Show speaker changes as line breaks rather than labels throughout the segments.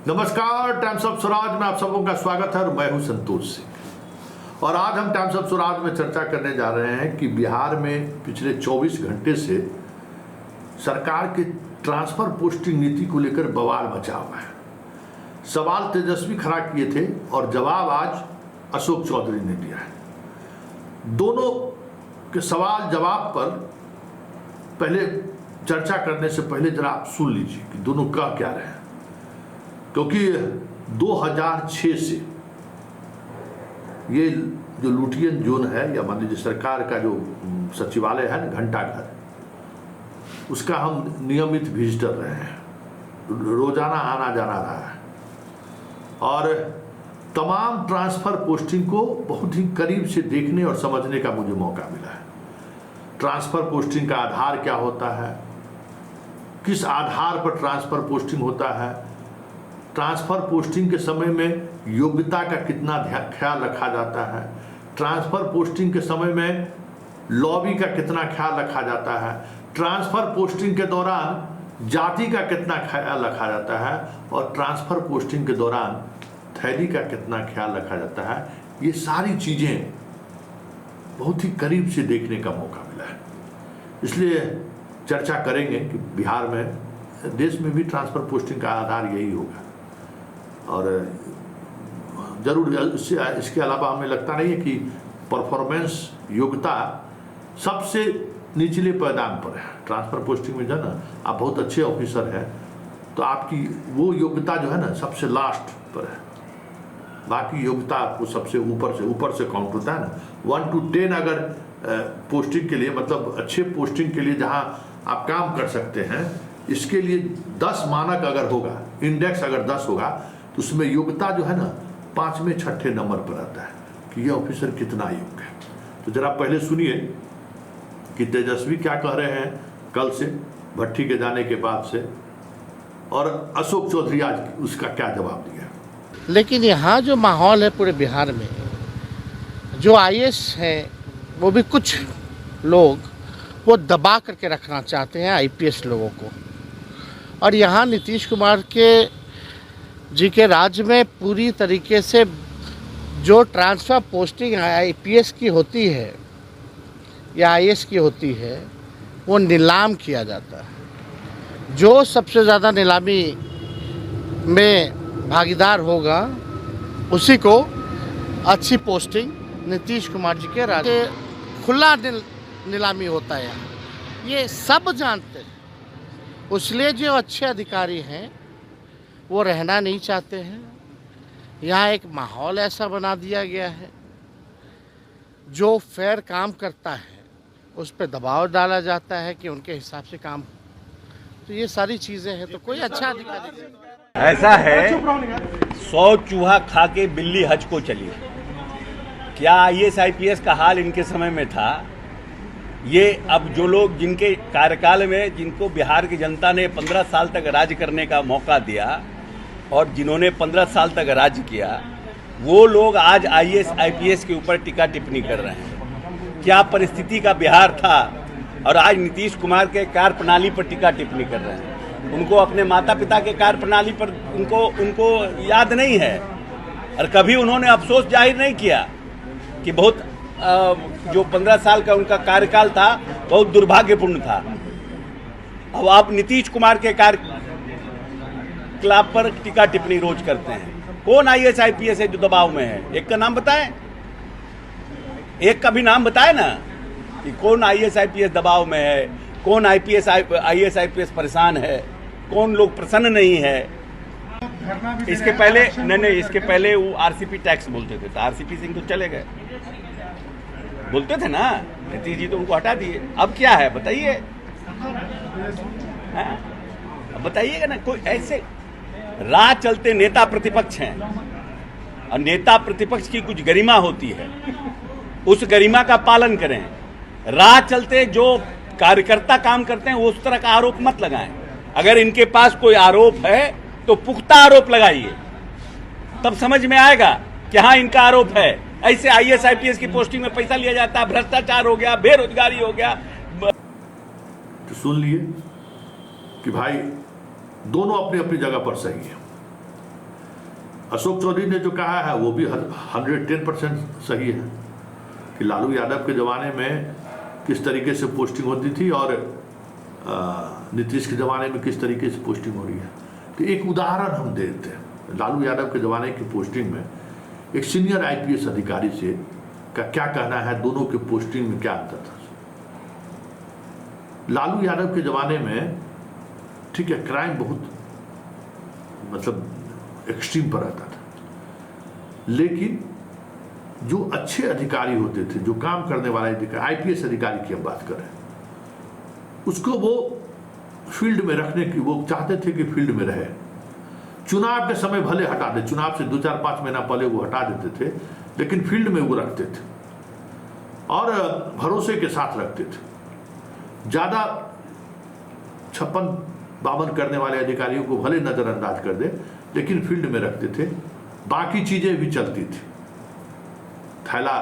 नमस्कार, times of Swaraj में आप सबों का स्वागत है और मैं हूं संतोष सिंह। और आज हम टाइम्स ऑफ स्वराज में चर्चा करने जा रहे हैं कि बिहार में पिछले 24 घंटे से सरकार के ट्रांसफर पोस्टिंग नीति को लेकर बवाल मचा हुआ है। सवाल तेजस्वी खड़ा किए थे और जवाब आज अशोक चौधरी ने दिया है। दोनों के सवाल जवाब पर पहले चर्चा करने से पहले जरा आप सुन लीजिए कि दोनों कह क्या रहे हैं, क्योंकि 2006 से ये जो लुटियन जोन है या मान लीजिए सरकार का जो सचिवालय है ना, घंटाघर, उसका हम नियमित विजिटर रहे हैं, रोजाना आना जाना रहा है और तमाम ट्रांसफर पोस्टिंग को बहुत ही करीब से देखने और समझने का मुझे मौका मिला है। ट्रांसफर पोस्टिंग का आधार क्या होता है, किस आधार पर ट्रांसफर पोस्टिंग होता है, ट्रांसफर पोस्टिंग के समय में योग्यता का कितना ख्याल रखा जाता है, ट्रांसफर पोस्टिंग के समय में लॉबी का कितना ख्याल रखा जाता है, ट्रांसफर पोस्टिंग के दौरान जाति का कितना ख्याल रखा जाता है और ट्रांसफर पोस्टिंग के दौरान थैली का कितना ख्याल रखा जाता है। ये सारी चीज़ें बहुत ही करीब से देखने का मौका मिला है। इसलिए चर्चा करेंगे कि बिहार में, देश में भी ट्रांसफर पोस्टिंग का आधार यही होगा और जरूर इसके अलावा हमें लगता नहीं है कि परफॉर्मेंस योग्यता सबसे निचले पैदान पर है। ट्रांसफर पोस्टिंग में जो है ना, आप बहुत अच्छे ऑफिसर हैं तो आपकी वो योग्यता जो है ना सबसे लास्ट पर है, बाकी योग्यता आपको सबसे ऊपर से काउंट होता है ना। 1 to 10 अगर पोस्टिंग के लिए, मतलब अच्छे पोस्टिंग के लिए जहां आप काम कर सकते हैं, इसके लिए 10 मानक अगर होगा, इंडेक्स अगर 10 होगा तो उसमें योग्यता जो है ना 5वें 6ठे नंबर पर आता है कि यह ऑफिसर कितना योग्य है। तो जरा पहले सुनिए कि तेजस्वी क्या कह रहे हैं कल से, भट्टी के जाने के बाद से, और अशोक चौधरी आज उसका क्या जवाब दिया।
लेकिन यहाँ जो माहौल है पूरे बिहार में, जो आईएएस हैं वो भी कुछ लोग वो दबा करके रखना चाहते हैं आईपीएस लोगों को, और यहाँ नीतीश कुमार के जी के राज्य में पूरी तरीके से जो ट्रांसफ़र पोस्टिंग आईपीएस की होती है या आईएएस की होती है वो नीलाम किया जाता है। जो सबसे ज़्यादा नीलामी में भागीदार होगा उसी को अच्छी पोस्टिंग नीतीश कुमार जी के राज्य खुला नीलामी होता है यहाँ, ये सब जानते हैं। इसलिए जो अच्छे अधिकारी हैं वो रहना नहीं चाहते हैं। यहाँ एक माहौल ऐसा बना दिया गया है, जो फेयर काम करता है उस पर दबाव डाला जाता है कि उनके हिसाब से काम। तो ये सारी चीज़ें हैं, तो कोई अच्छा अधिकारी नहीं।
ऐसा है, 100 चूहा खा के बिल्ली हज को चली। क्या आईएएस आईपीएस का हाल इनके समय में था? ये अब जो लोग जिनके कार्यकाल में, जिनको बिहार की जनता ने 15 साल तक राज करने का मौका दिया और जिन्होंने 15 साल तक राज किया, वो लोग आज आईएएस आईपीएस के ऊपर टीका टिप्पणी कर रहे हैं। क्या परिस्थिति का बिहार था और आज नीतीश कुमार के कार्य प्रणाली पर टीका टिप्पणी कर रहे हैं। उनको अपने माता पिता के कार्य प्रणाली पर उनको याद नहीं है और कभी उन्होंने अफसोस जाहिर नहीं किया कि बहुत जो 15 साल का उनका कार्यकाल था बहुत दुर्भाग्यपूर्ण था। अब आप नीतीश कुमार के कार्यकलाप पर टीका टिप्पणी रोज करते हैं। कौन आईएएस आईपीएस है जो दबाव में है? एक का नाम बताएं, एक का भी नाम बताएं ना कि कौन आईएएस आईपीएस दबाव में है, कौन आईएएस आईपीएस परेशान है, कौन लोग प्रसन्न नहीं है। इसके पहले नहीं, इसके पहले वो आरसीपी टैक्स बोलते थे तो आरसीपी सिंह तो चले गए, बोलते थे ना नीतीश जी, तो उनको हटा दिए। अब क्या है बताइए, अब बताइएगा ना। कोई ऐसे राह चलते नेता प्रतिपक्ष हैं और नेता प्रतिपक्ष की कुछ गरिमा होती है, उस गरिमा का पालन करें। राह चलते जो कार्यकर्ता काम करते हैं उस तरह का आरोप मत लगाएं। अगर इनके पास कोई आरोप है तो पुख्ता आरोप लगाइए, तब समझ में आएगा कि हाँ इनका आरोप है। ऐसे आईएएस आईपीएस की पोस्टिंग में पैसा लिया जाता है, भ्रष्टाचार हो गया, बेरोजगारी हो गया।
तो सुन लिए कि भाई दोनों अपनी अपनी जगह पर सही है। अशोक चौधरी ने जो कहा है वो भी 110% सही है कि लालू यादव के ज़माने में किस तरीके से पोस्टिंग होती थी और नीतीश के ज़माने में किस तरीके से पोस्टिंग हो रही है। तो एक उदाहरण हम देते हैं। लालू यादव के ज़माने की पोस्टिंग में एक सीनियर IPS अधिकारी से का क्या कहना है, दोनों के पोस्टिंग में क्या अंतर था। लालू यादव के ज़माने में ठीक है क्राइम बहुत मतलब एक्सट्रीम पर रहता था, लेकिन जो अच्छे अधिकारी होते थे, जो काम करने वाले अधिकारी, IPS अधिकारी की हम बात करें, उसको वो फील्ड में रखने की वो चाहते थे कि फील्ड में रहे। चुनाव के समय भले हटा दे, चुनाव से 2-4-5 महीना पहले वो हटा देते थे, लेकिन फील्ड में वो रखते थे और भरोसे के साथ रखते थे। ज़्यादा 56-52 करने वाले अधिकारियों को भले नज़रअंदाज कर दे, लेकिन फील्ड में रखते थे, बाकी चीज़ें भी चलती थी। थैला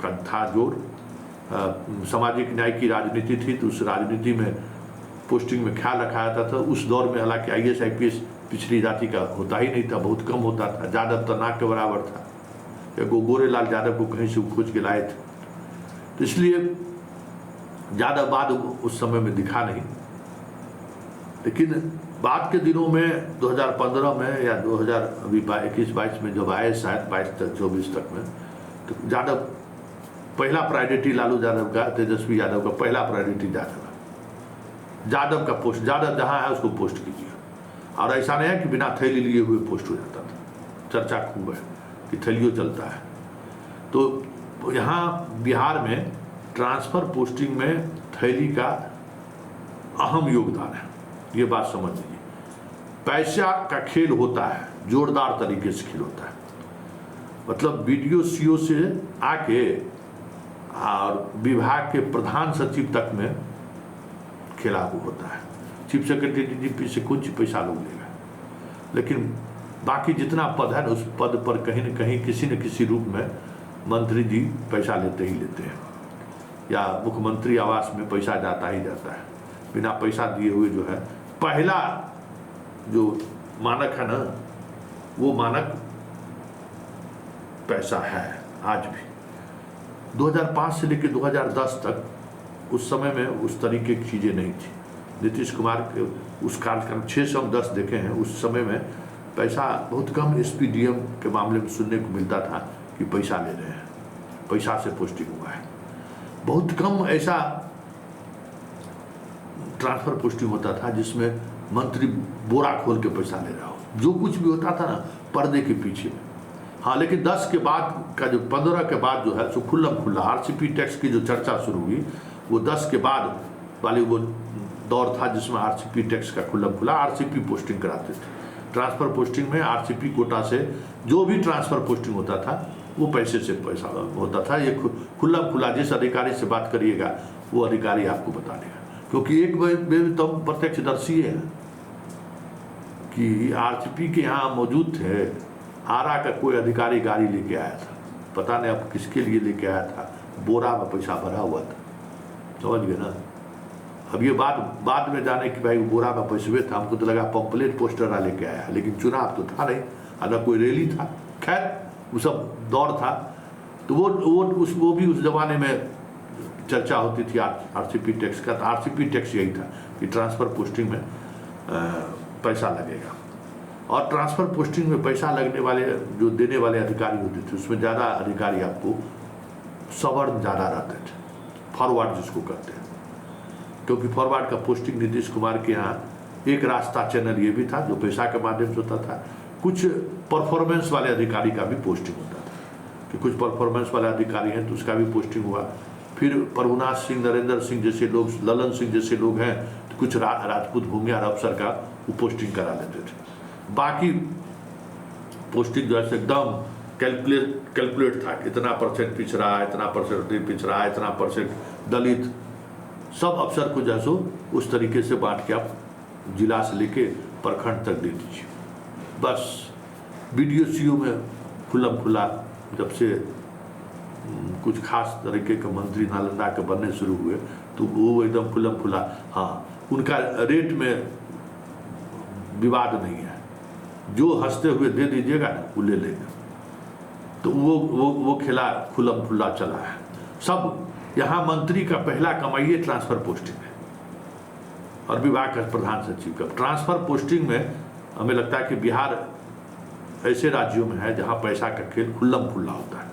का था जोर, सामाजिक न्याय की राजनीति थी, तो उस राजनीति में पोस्टिंग में ख्याल रखा जाता था। उस दौर में हालांकि IAS IPS पिछड़ी जाति का होता ही नहीं था, बहुत कम होता था। यादव तो नाक के बराबर था, या गोरेलाल यादव को कहीं से खोज के लाए थे, तो इसलिए ज़्यादा बाद उस समय में दिखा नहीं। लेकिन बाद के दिनों में 2015 में या 2021-22 में जब आए, शायद 22-24 तक में, तो यादव पहला प्रायोरिटी लालू यादव का, तेजस्वी यादव का पहला प्रायोरिटी यादव का पोस्ट, यादव जहाँ है उसको पोस्ट कीजिए। और ऐसा नहीं है कि बिना थैली लिए हुए पोस्ट हो जाता था, चर्चा खूब है कि थैलियों चलता है। तो यहाँ बिहार में ट्रांसफ़र पोस्टिंग में थैली का अहम योगदान है, ये बात समझ लीजिए। पैसा का खेल होता है, जोरदार तरीके से खेल होता है। मतलब BDO CO से आके और विभाग के प्रधान सचिव तक में खेला होता है। चीफ सेक्रेटरी DGP से कुछ पैसा लोग लेगा, लेकिन बाकी जितना पद है ना, उस पद पर कहीं न कहीं किसी न किसी रूप में मंत्री जी पैसा लेते ही लेते हैं, या मुख्यमंत्री आवास में पैसा जाता ही जाता है। बिना पैसा दिए हुए जो है, पहला जो मानक है ना, वो मानक पैसा है आज भी। 2005 से लेकर 2010 तक उस समय में उस तरीके की चीज़ें नहीं थी। नीतीश कुमार के उस कार्यक्रम 6 से हम 10 देखे हैं, उस समय में पैसा बहुत कम SP DM के मामले में सुनने को मिलता था कि पैसा ले रहे हैं, पैसा से पोस्टिंग हुआ है। बहुत कम ऐसा ट्रांसफ़र पोस्टिंग होता था जिसमें मंत्री बोरा खोल के पैसा ले रहा हो। जो कुछ भी होता था ना, पर्दे के पीछे। हाँ, लेकिन 10 के बाद का जो 15 के बाद जो है सो खुल्लम खुल्ला RCP टैक्स की जो चर्चा शुरू हुई, वो 10 के बाद वाली वो दौर था जिसमें RCP टैक्स का खुल्लम खुल्ला RCP पोस्टिंग कराते थे। ट्रांसफ़र पोस्टिंग में RCP कोटा से जो भी ट्रांसफ़र पोस्टिंग होता था वो पैसे से पैसा होता था। ये खुल्लम खुल्ला जिस अधिकारी से बात करिएगा वो अधिकारी आपको बता देगा, क्योंकि एक बार तो प्रत्यक्षदर्शी है कि RCP के यहाँ मौजूद थे। आरा का कोई अधिकारी गाड़ी लेके आया था, पता नहीं अब किसके लिए लेके आया था, बोरा में पैसा भरा हुआ था, समझ गए ना। अब ये बाद में जाने कि भाई बोरा में पैसे था, हमको तो लगा पंपलेट पोस्टर लेके आया, लेकिन चुनाव तो था नहीं, ना कोई रैली था। खैर वो सब दौर था, तो वो भी उस जमाने में चर्चा होती थी RCP टैक्स का। तो RCP टैक्स यही था कि ट्रांसफ़र पोस्टिंग में पैसा लगेगा, और ट्रांसफ़र पोस्टिंग में पैसा लगने वाले जो देने वाले अधिकारी होते थे उसमें ज़्यादा अधिकारी आपको सवर्ण ज़्यादा रहते थे, फॉरवर्ड जिसको कहते हैं। क्योंकि फॉरवर्ड का पोस्टिंग नीतीश कुमार के यहाँ एक रास्ता चैनल ये भी था जो पैसा के माध्यम से होता था। कुछ परफॉर्मेंस वाले अधिकारी का भी पोस्टिंग होता था कि कुछ परफॉर्मेंस वाले अधिकारी हैं तो उसका भी पोस्टिंग हुआ। फिर प्रभुनाथ सिंह, नरेंद्र सिंह जैसे लोग, ललन सिंह जैसे लोग हैं, तो कुछ राजपूत भूमिहार अफसर का वो पोस्टिंग करा लेते थे। बाकी पोस्टिंग जो है एकदम कैलकुलेट था, इतना % पिछड़ा, इतना % पिछड़ा, इतना % दलित, सब अफसर को जैसो उस तरीके से बांट के आप जिला से लेके प्रखंड तक दे दीजिए। बस BDO CO में खुल्लम खुल्ला जब से कुछ खास तरीके के मंत्री नालंदा के बनने शुरू हुए तो वो एकदम खुल्लम खुल्ला, हाँ, उनका रेट में विवाद नहीं है, जो हंसते हुए दे दीजिएगा ना वो ले लेगा। तो वो खेला खुल्लम खुल्ला चला है सब। यहाँ मंत्री का पहला कमाई ट्रांसफर पोस्टिंग है और विभाग का प्रधान सचिव का। ट्रांसफर पोस्टिंग में हमें लगता है कि बिहार ऐसे राज्यों में है जहाँ पैसा का खेल खुल्लम खुल्ला होता है।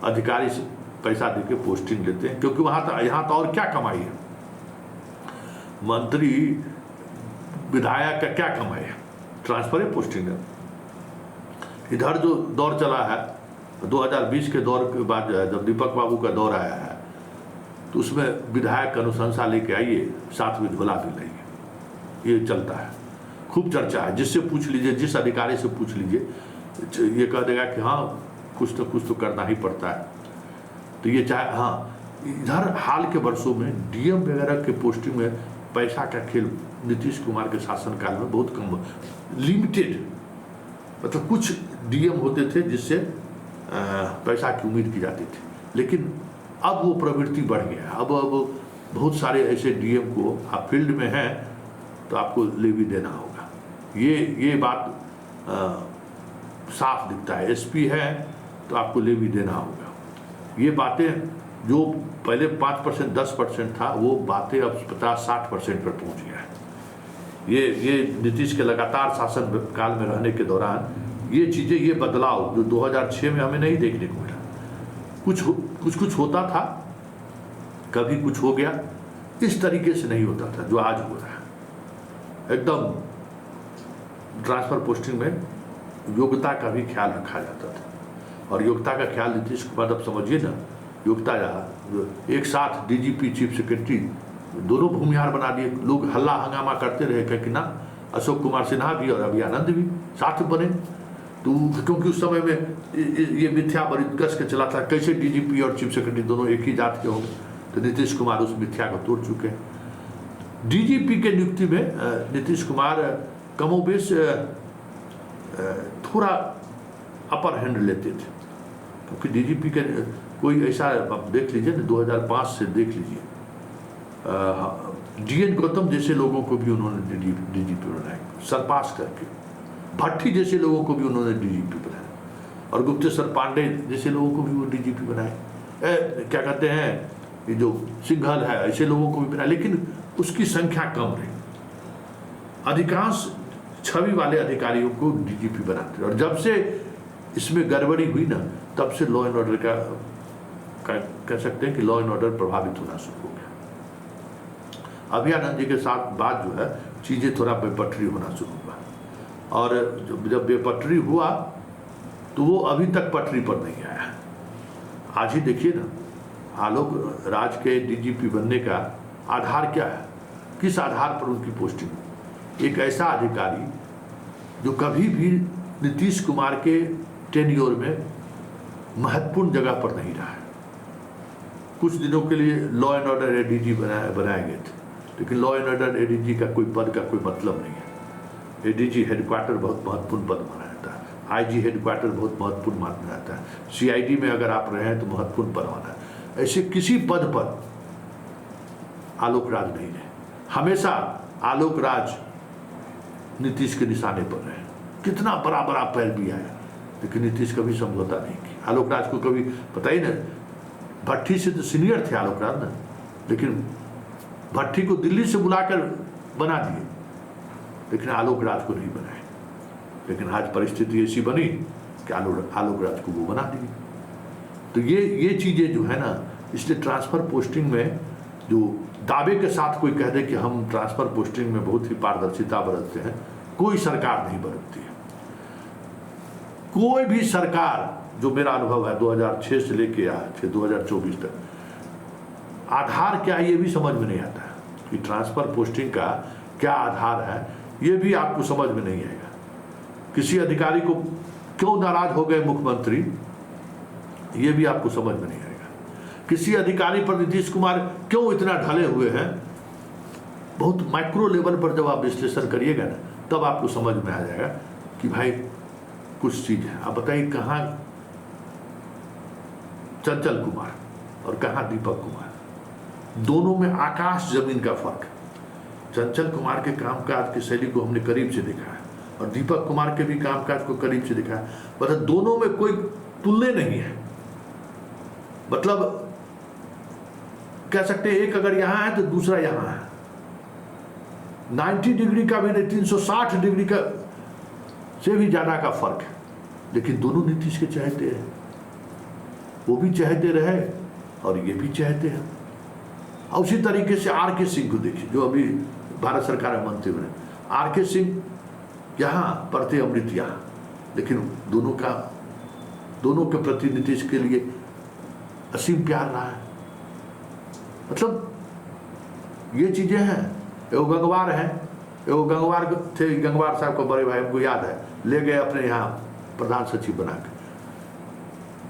अधिकारी से पैसा देके पोस्टिंग लेते हैं, क्योंकि यहाँ तो और क्या कमाई है। मंत्री विधायक का क्या कमाई है, ट्रांसफर है, पोस्टिंग है। इधर जो दौर चला है 2020 के दौर के बाद जो है, जब दीपक बाबू का दौर आया है तो उसमें विधायक अनुशंसा लेके आइए, साथ में झोला भी लाइए, ये चलता है, खूब चर्चा है। जिससे पूछ लीजिए, जिस अधिकारी से पूछ लीजिए, ये कह देगा कि हाँ कुछ तो करना ही पड़ता है। तो ये चाहे हाँ, इधर हाल के वर्षों में डीएम वगैरह के पोस्टिंग में पैसा का खेल नीतीश कुमार के शासनकाल में बहुत कम, लिमिटेड, मतलब कुछ डीएम होते थे जिससे पैसा की उम्मीद की जाती थी। लेकिन अब वो प्रवृत्ति बढ़ गया है। अब बहुत सारे ऐसे डीएम को आप फील्ड में हैं तो आपको लेवी देना होगा। ये बात साफ दिखता है। एसपी है तो आपको लेवी देना होगा। ये बातें जो पहले 5% 10% था, वो बातें अब 50-60% पर पहुंच गया है। ये नीतीश के लगातार शासन काल में रहने के दौरान ये चीज़ें, ये बदलाव जो 2006 में हमें नहीं देखने को मिला। कुछ होता था, कभी कुछ हो गया, इस तरीके से नहीं होता था जो आज हो रहा है। एकदम ट्रांसफर पोस्टिंग में योग्यता का भी ख्याल रखा जाता था। और योग्यता का ख्याल नीतीश कुमार, अब समझिए ना, योग्यता एक साथ डीजीपी चीफ सेक्रेटरी दोनों भूमिहार बना दिए। लोग हल्ला हंगामा करते रहे कि ना अशोक कुमार सिन्हा भी और अभी आनंद भी साथ बने। तो क्योंकि उस समय में ये मिथ्या बड़ी कस के चला था, कैसे डीजीपी और चीफ सेक्रेटरी दोनों एक ही जात के होंगे। तो नीतीश कुमार उस मिथ्या को तोड़ चुके हैं। डीजीपी के नियुक्ति में नीतीश कुमार कमोबेश थोड़ा अपर हैंड लेते थे, क्योंकि डीजीपी के कोई ऐसा, आप देख लीजिए ना 2005 से देख लीजिए, डीएन गौतम जैसे लोगों को भी उन्होंने डीजीपी बनाया, सरपास करके। भट्टी जैसे लोगों को भी उन्होंने डीजीपी बनाया, और गुप्तेश्वर पांडे जैसे लोगों को भी वो डीजीपी बनाए। क्या कहते हैं, ये जो सिंघल है, ऐसे लोगों को भी बनाया, लेकिन उसकी संख्या कम रही। अधिकांश छवि वाले अधिकारियों को डीजीपी बनाते। और जब से इसमें गड़बड़ी हुई ना, तब से लॉ एंड ऑर्डर का कह सकते हैं कि लॉ एंड ऑर्डर प्रभावित होना शुरू हो गया। अभयानंद जी के साथ बाद जो है चीज़ें थोड़ा बेपटरी होना शुरू हुआ, और जब बेपटरी हुआ तो वो अभी तक पटरी पर नहीं आया। आज ही देखिए ना, आलोक राज के डीजीपी बनने का आधार क्या है, किस आधार पर उनकी पोस्टिंग। एक ऐसा अधिकारी जो कभी भी नीतीश कुमार के टेन्योर में महत्वपूर्ण जगह पर नहीं रहा है। कुछ दिनों के लिए लॉ एंड ऑर्डर एडीजी बनाए गए थे, लेकिन लॉ एंड ऑर्डर एडीजी का कोई पद का कोई मतलब नहीं है। एडीजी हेडक्वार्टर बहुत महत्वपूर्ण पद माना जाता है, आईजी हेडक्वार्टर बहुत महत्वपूर्ण माना जाता है, सीआईडी में अगर आप रहे हैं तो महत्वपूर्ण पद माना है। ऐसे किसी पद पर आलोक राज नहीं रहे। हमेशा आलोक राज नीतीश के निशाने पर रहे। कितना बड़ा बड़ा पैर भी आया, लेकिन नीतीश कभी समझौता नहीं किया। आलोक राज को कभी पता ही नहीं, भट्टी से तो सीनियर थे आलोक राज ना, लेकिन भट्टी को दिल्ली से बुलाकर बना दिए, लेकिन आलोक राज को नहीं बनाए। लेकिन आज परिस्थिति ऐसी बनी कि आलोक राज को वो बना दिए। तो ये चीज़ें जो है ना, इसलिए ट्रांसफ़र पोस्टिंग में जो दावे के साथ कोई कह दे कि हम ट्रांसफ़र पोस्टिंग में बहुत ही पारदर्शिता बरतते हैं, कोई सरकार नहीं बरतती है। कोई भी सरकार, जो मेरा अनुभव है 2006 से लेके आज 2024 तक, आधार क्या है ये भी समझ में नहीं आता है कि ट्रांसफ़र पोस्टिंग का क्या आधार है, ये भी आपको समझ में नहीं आएगा। किसी अधिकारी को क्यों नाराज हो गए मुख्यमंत्री, ये भी आपको समझ में नहीं आएगा। किसी अधिकारी पर नीतीश कुमार क्यों इतना ढले हुए हैं, बहुत माइक्रो लेवल पर जब आप विश्लेषण करिएगा ना, तब आपको समझ में आ जाएगा कि भाई कुछ चीज़ है। आप बताइए, कहाँ चंचल कुमार और कहाँ दीपक कुमार, दोनों में आकाश जमीन का फर्क है। चंचल कुमार के कामकाज की शैली को हमने करीब से देखा है, और दीपक कुमार के भी कामकाज को करीब से देखा है, मतलब दोनों में कोई तुलना नहीं है। मतलब कह सकते हैं एक अगर यहां है तो दूसरा यहां है, 90 डिग्री का भी नहीं, 360 डिग्री का से भी ज्यादा का फर्क है। लेकिन दोनों नीतीश के चाहते हैं, वो भी चाहते रहे और ये भी चाहते हैं। और उसी तरीके से आर के सिंह को देखिए, जो अभी भारत सरकार में मंत्री बने। आर के सिंह यहाँ पढ़ते, अमृत यहाँ, लेकिन दोनों के प्रति नीतीश के लिए असीम प्यार रहा है। मतलब ये चीजें हैं। एगो गंगवार है, एगो गंगवार थे, गंगवार साहब को बड़े भाई हमको याद है, ले गए अपने यहाँ प्रधान सचिव बना के,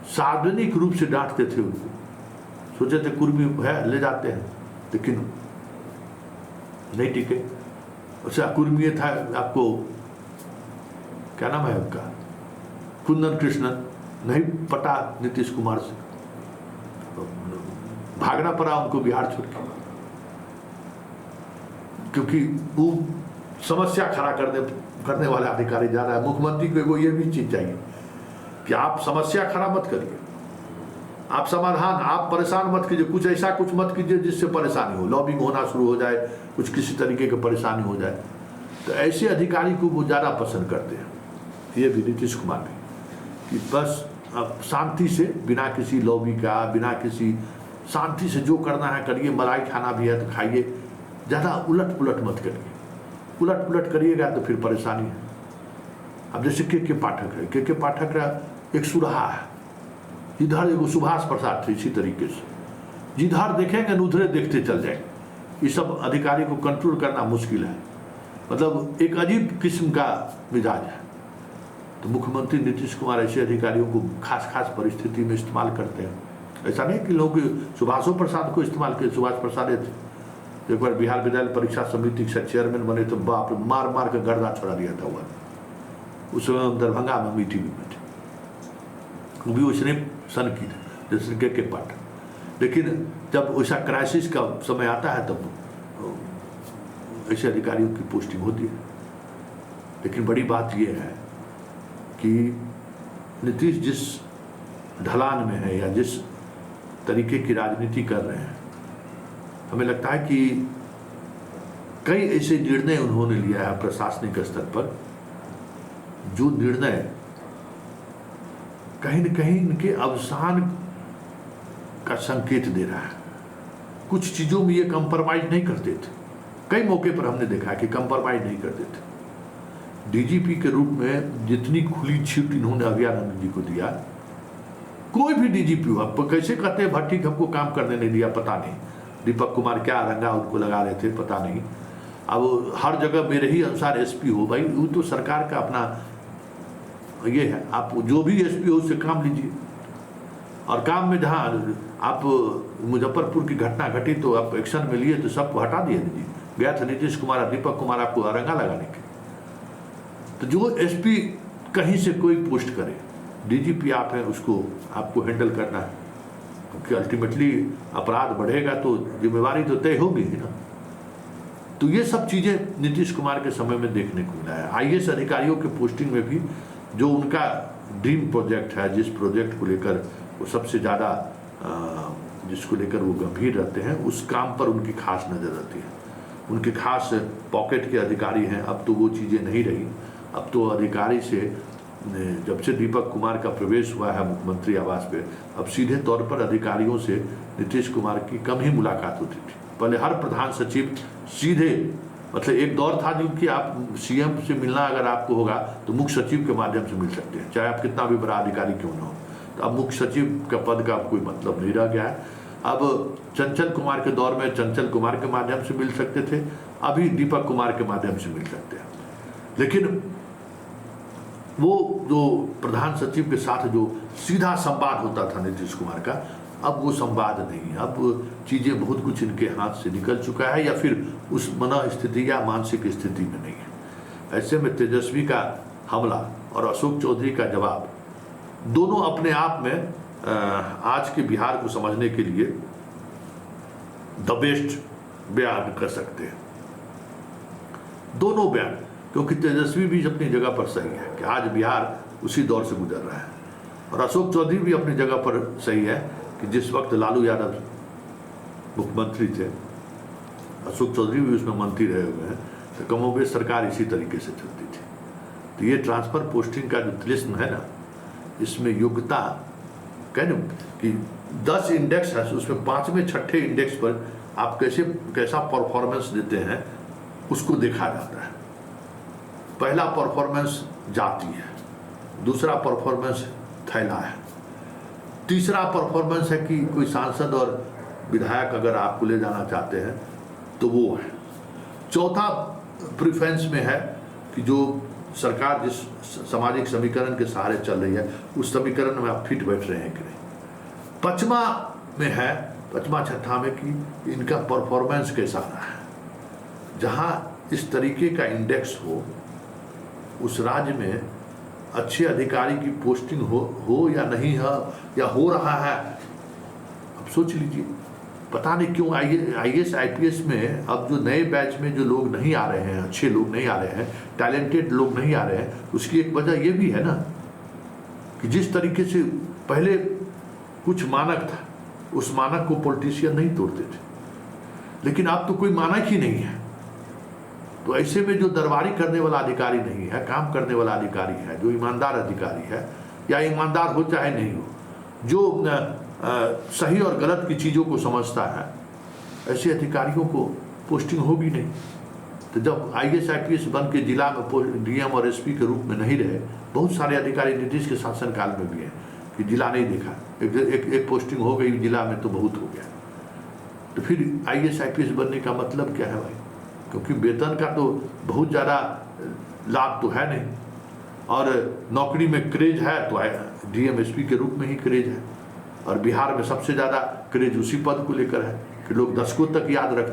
सार्वजनिक रूप से डांटते थे उनको, सोचे थे कुर्मी है ले जाते हैं, लेकिन नहीं टिके। अच्छा कुर्मी था, आपको क्या नाम है उनका, कुंदन कृष्णन, नहीं पटा नीतीश कुमार से, भागना पड़ा उनको बिहार छोड़ के, क्योंकि वो समस्या खड़ा करने वाले अधिकारी ज्यादा है। मुख्यमंत्री को ये भी चीज चाहिए कि आप समस्या खड़ा मत करिए, आप समाधान, आप परेशान मत कीजिए, कुछ ऐसा कुछ मत कीजिए जिससे परेशानी हो, लॉबिंग होना शुरू हो जाए, कुछ किसी तरीके की परेशानी हो जाए। तो ऐसे अधिकारी को वो ज़्यादा पसंद करते हैं, ये भी नीतीश कुमार भी, कि बस अब शांति से, बिना किसी लॉबी का, बिना किसी, शांति से जो करना है करिए, मलाई खाना भी है तो खाइए, ज़्यादा उलट पुलट मत करिए। उलट पुलट करिएगा तो फिर परेशानी है। अब जैसे के पाठक है, के पाठक का एक सुराहा है, इधर एगो सुभाष प्रसाद थे, इसी तरीके से जिधर देखेंगे उधरे देखते चल जाएंगे। ये सब अधिकारी को कंट्रोल करना मुश्किल है, मतलब एक अजीब किस्म का मिजाज है। तो मुख्यमंत्री नीतीश कुमार ऐसे अधिकारियों को खास परिस्थिति में इस्तेमाल करते हैं। ऐसा नहीं कि लोग सुभाषो प्रसाद को इस्तेमाल किए, सुभाष प्रसाद थे, एक बार बिहार विद्यालय परीक्षा समिति के चेयरमैन बने तो बाप रे, मार मार कर गर्दा छोड़ा दिया था। हुआ उस समय हम दरभंगा में मीटिंग में थे, वो भी उसने सन की थी जैसे के पाठक। लेकिन जब वैसा क्राइसिस का समय आता है तब ऐसे अधिकारियों की पोस्टिंग होती है। लेकिन बड़ी बात यह है कि नीतीश जिस ढलान में है या जिस तरीके की राजनीति कर रहे हैं, हमें लगता है कि कई ऐसे निर्णय उन्होंने लिया है प्रशासनिक स्तर पर, जो निर्णय कहीं न कहीं इनके अवसान का संकेत दे रहा है। कुछ चीजों में ये कंप्रोमाइज नहीं करते थे, कई मौके पर हमने देखा कि कंप्रोमाइज नहीं करते थे। डीजीपी के रूप में जितनी खुली छूट इन्होंने अभयानंद जी को दिया, कोई भी डीजीपी हो, आप कैसे कहते हैं भट्टी हमको काम करने नहीं दिया, पता नहीं दीपक कुमार क्या रंगा उनको लगा रहे थे, पता नहीं। अब हर जगह मेरे ही अनुसार एसपी हो, भाई वो तो सरकार का अपना ये है, आप जो भी एसपी हो उससे काम लीजिए। और काम में जहाँ आप मुजफ्फरपुर की घटना घटी तो आप एक्शन में लिए तो सबको हटा दिए दीजिए। गया था नीतीश कुमार, दीपक कुमार आपको अरंगा लगाने के। तो जो एसपी कहीं से कोई पोस्ट करे, डीजीपी आप हैं, उसको आपको हैंडल करना है, क्योंकि अल्टीमेटली अपराध बढ़ेगा तो जिम्मेवारी तो तय होगी ही ना। तो ये सब चीजें नीतीश कुमार के समय में देखने को मिला है। आईएएस अधिकारियों के पोस्टिंग में भी जो उनका ड्रीम प्रोजेक्ट है, जिस प्रोजेक्ट को लेकर वो सबसे ज़्यादा जिसको लेकर वो गंभीर रहते हैं, उस काम पर उनकी खास नज़र रहती है। उनके खास पॉकेट के अधिकारी हैं। अब तो वो चीज़ें नहीं रही। अब तो अधिकारी से, जब से दीपक कुमार का प्रवेश हुआ है मुख्यमंत्री आवास पे, अब सीधे तौर पर अधिकारियों से नीतीश कुमार की कम ही मुलाकात होती थी। पहले हर प्रधान सचिव सीधे, मतलब एक दौर था जिनकी आप सीएम से मिलना अगर आपको होगा तो मुख्य सचिव के माध्यम से मिल सकते हैं, चाहे आप कितना भी बड़ा अधिकारी क्यों ना हो। तो अब मुख्य सचिव का पद का कोई मतलब नहीं रह गया है। अब चंचल कुमार के दौर में चंचल कुमार के माध्यम से मिल सकते थे, अभी दीपक कुमार के माध्यम से मिल सकते हैं। लेकिन वो जो प्रधान सचिव के साथ जो सीधा संवाद होता था नीतीश कुमार का, अब वो संवाद नहीं है। अब चीज़ें बहुत कुछ इनके हाथ से निकल चुका है, या फिर उस मन स्थिति या मानसिक स्थिति में नहीं है। ऐसे में तेजस्वी का हमला और अशोक चौधरी का जवाब, दोनों अपने आप में आज के बिहार को समझने के लिए द बेस्ट बयान कर सकते हैं। दोनों बयान, क्योंकि तेजस्वी भी अपनी जगह पर सही है कि आज बिहार उसी दौर से गुजर रहा है, और अशोक चौधरी भी अपनी जगह पर सही है कि जिस वक्त लालू यादव मुख्यमंत्री थे, अशोक चौधरी भी उसमें मंत्री रहे हुए हैं, तो कमोबेश सरकार इसी तरीके से चलती थी। तो ये ट्रांसफर पोस्टिंग का जो तिलिस्म है ना, इसमें योग्यता कह न कि 10 इंडेक्स है, उसमें 5वें 6ठे इंडेक्स पर आप कैसा परफॉर्मेंस देते हैं उसको देखा जाता है। पहला परफॉर्मेंस जाति है, दूसरा परफॉर्मेंस थैला है, तीसरा परफॉर्मेंस है कि कोई सांसद और विधायक अगर आपको ले जाना चाहते हैं तो वो है, चौथा प्रेफरेंस में है कि जो सरकार जिस सामाजिक समीकरण के सहारे चल रही है उस समीकरण में आप फिट बैठ रहे हैं कि नहीं, पांचवा में है, पांचवा छठा में कि इनका परफॉर्मेंस कैसा रहा है। जहां इस तरीके का इंडेक्स हो उस राज्य में अच्छे अधिकारी की पोस्टिंग हो या नहीं है या हो रहा है, अब सोच लीजिए। पता नहीं क्यों IAS IPS में अब जो नए बैच में जो लोग नहीं आ रहे हैं, अच्छे लोग नहीं आ रहे हैं, टैलेंटेड लोग नहीं आ रहे हैं, उसकी एक वजह ये भी है ना कि जिस तरीके से पहले कुछ मानक था उस मानक को पॉलिटिशियन नहीं तोड़ते थे, लेकिन अब तो कोई मानक ही नहीं है। तो ऐसे में जो दरबारी करने वाला अधिकारी नहीं है, काम करने वाला अधिकारी है, जो ईमानदार अधिकारी है, या ईमानदार हो चाहे नहीं हो, जो सही और गलत की चीज़ों को समझता है, ऐसे अधिकारियों को पोस्टिंग होगी नहीं। तो जब IAS IPS बन के जिला में DM और SP के रूप में नहीं रहे, बहुत सारे अधिकारी नीतीश के शासनकाल में भी हैं कि जिला नहीं देखा, एक पोस्टिंग हो गई जिला में तो बहुत हो गया। तो फिर IAS IPS बनने का मतलब क्या है भाई? क्योंकि वेतन का तो बहुत ज़्यादा लाभ तो है नहीं, और नौकरी में क्रेज है तो DM SP के रूप में ही क्रेज है, और बिहार में सबसे ज़्यादा क्रेज उसी पद को लेकर है कि लोग दशकों तक याद रखते